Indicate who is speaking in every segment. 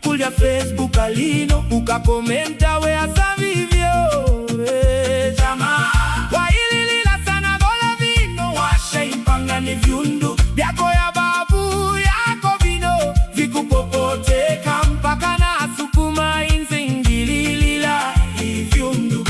Speaker 1: Kulya Facebook alino ukakomenta we asa vivyo jamaa waililila sana gola vino washaipanga ni vyundu vyako ya babu yako vino vikupopoteka mpaka na sukuma inzi ngililila ivyundu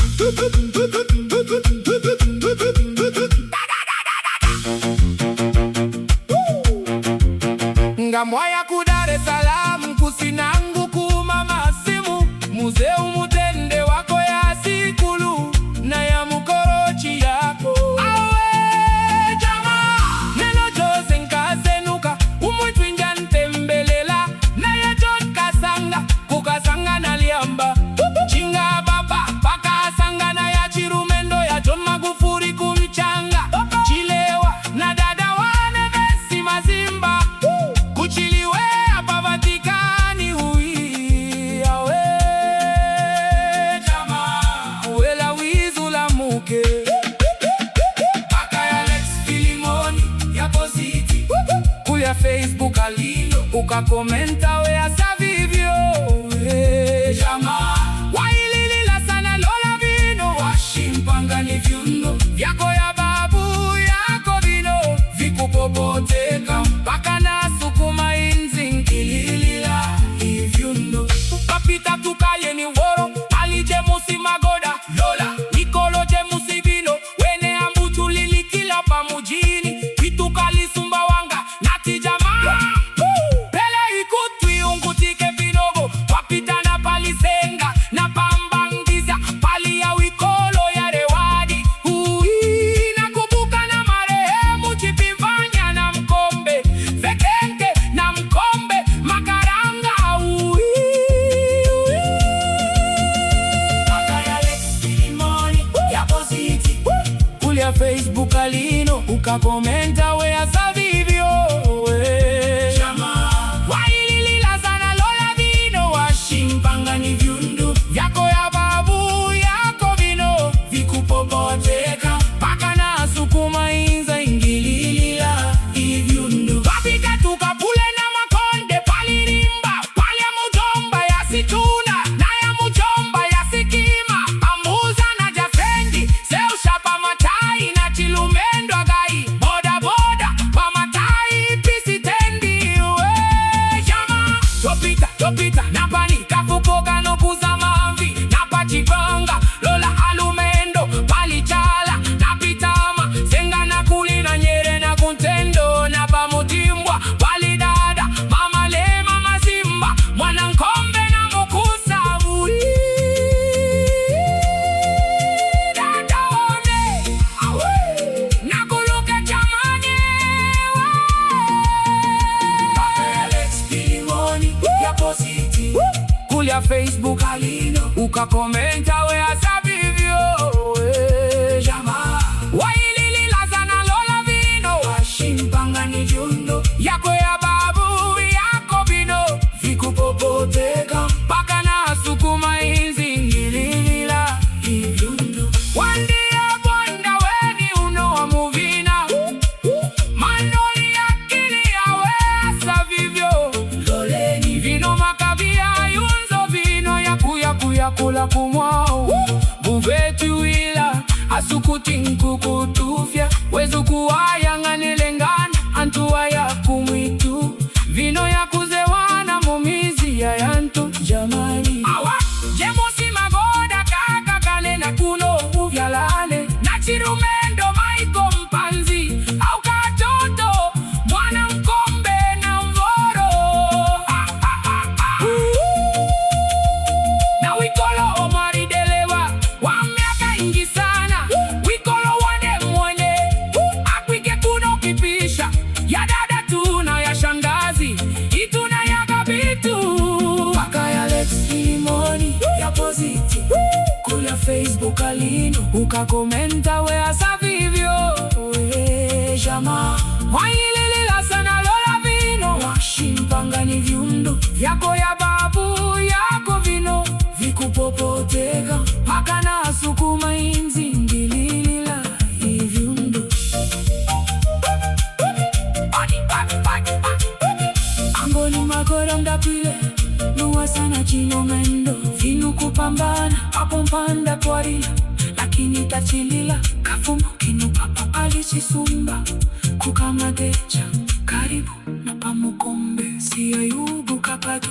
Speaker 1: Ngamwaya ku Dar es Salaam kusinangu kumama simu muzeu mutende wako ya sikulu na ya mukorochi yako awe jamaa neno jose nkasenuka umutwinja ntembelela na ya John Kasanga kukasanga na liamba chinga baba paka sanga na ya Chirumendo ya John Magufuli kumchanga chilewa na dada wane Vesi Mazimba kuchiliwe hapa Vatikani hui awe jamaa uwela wizu la muke paka ya Alex Filimoni ya Positi kulya Facebook alino ukakomenta we asa vivyo jamaa waililila sana lola vino washimpanga ni vyuno vyako ya babu yako vino vikupopoteka mpaka na sukuma inzi ngililila ivyuno kapita tukaye ni woro alije musi magoda lola nikolo je musi vino wene ambutu lilikila pa mujini vitukali Sumbawanga nati jamaa pele ikutwi ungutike vinogo wapita na palisenga na pambangizya pali ya wikolo ya rewadi nakumbuka na marehemu Chipimvanya na Mkombe Vekenge na Mkombe Makaranga paka ya Alex Filimoni ya Positi kulya Facebook alino ukakomenta we asa vivyo jamaa waililila sana lola vino washimpanga ni vyundu vyako ya babu yako vino vikupopoteka paka na sukuma inza ingililila ivyundu kapita tukapule na Makonde palirimba pali ya Mujomba ya Situna na ya Mujomba ya Sikima Ambuza na Jafendi Seushapa Matai na Chilumendo agai boda boda pa Matai pisitendi we jamaa topita na pani kafukoga no kuza mamvi na pachipanga lola alumendo palichala na pitama senga na kuli na Nyere na Kuntendo na pamutimbwa palidada mama le mama Simba mwana Nkombe na Mukusa dadaone awe nakuluke jamani Alex Filimoni ya Positi kulya Facebook alino ukakomenta we asa vivyo jamaa waililila sana lola vino washimpanga ni jundo yako ya babu yako vino vikupopoteka mpaka na sukuma inzi ngililila ivyundo wandia bonda weni uno wa muvina manoli akili yawe asa vivyo loleni vino makabia yunzo vino yakuya kula kumwao buvetu wila asukuti nkukutufya wezu kuwaya nganilengana antuwa ya kumwitu vino ya kuzewana mumizi ya yanto jamani awa jemusi magoda kaka kane na kuno uvyalane na Chirumendo Maiko Mpanzi au katoto mwana Mkombe na Mvoro na wikolo Omari Delewa wa miaka ingi sana wikolo wane mwene akwike kuno kipisha ya dada tuna ya shangazi ituna ya gabitu paka ya Alex Filimoni ya Positi kulya Facebook alino ukakomenta we asa vivyo jamaa waililila sana lola vino washimpanga ni vyundo vyako ya babu yako vino vikupopoteka paka na sukuma inzi ngililila ivyundo angoni makora mdapile nuwa sana chilomendo vinu kupambana hapo mpanda twarila lakini tachilila kafumo kinu papa alichisumba kukamadecha karibu na pamukombe siyayubu kapato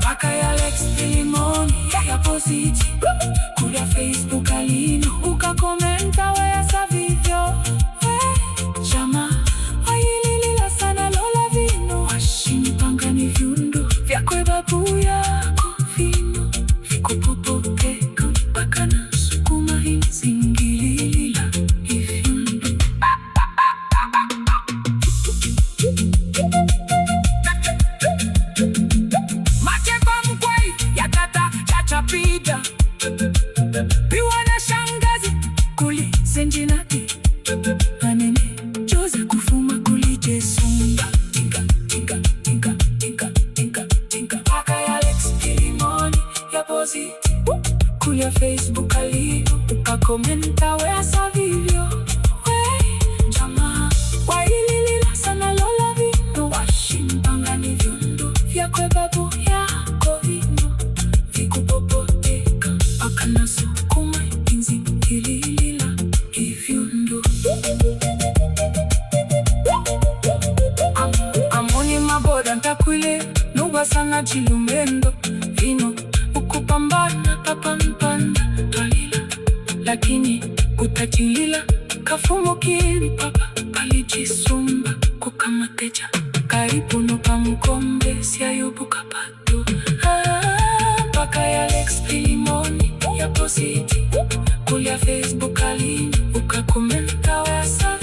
Speaker 1: paka ya Alex Pilimoni ya Positi kulia Facebook alino ukakomenta weyasa vivyo chama ayililila sana lola vino washimpanga ni vyundu vyakwe babu yako vino vikupopokeka mpaka na sukuma himzingililila ivyundu Makeba mkwai ya tata chachapida piwa na shangazi kuli senjinati anene Jose kufuma kuli jesumba tinka tinka tinka tinka tinka tinka paka ya Alex Pilimoni ya Positi kulia Facebook alino ukakomenta weyasa vivyo chama waililila sana lola vino washimpanga ni vyundu vyakwe babu yako vino vikupopoteka mpaka na sukuma inzingililila ivyundu amoni maboda ntakwile nuba sana chilumendo vino ukupambana papa mpanda palila lakini utachilila kafumo kiri papa palichisumba kukamatecha karibu no pamukombe siyayubu kapato paka ya Alex Pilimoni ya Positi kulia Facebook alino ukakomenta weyasa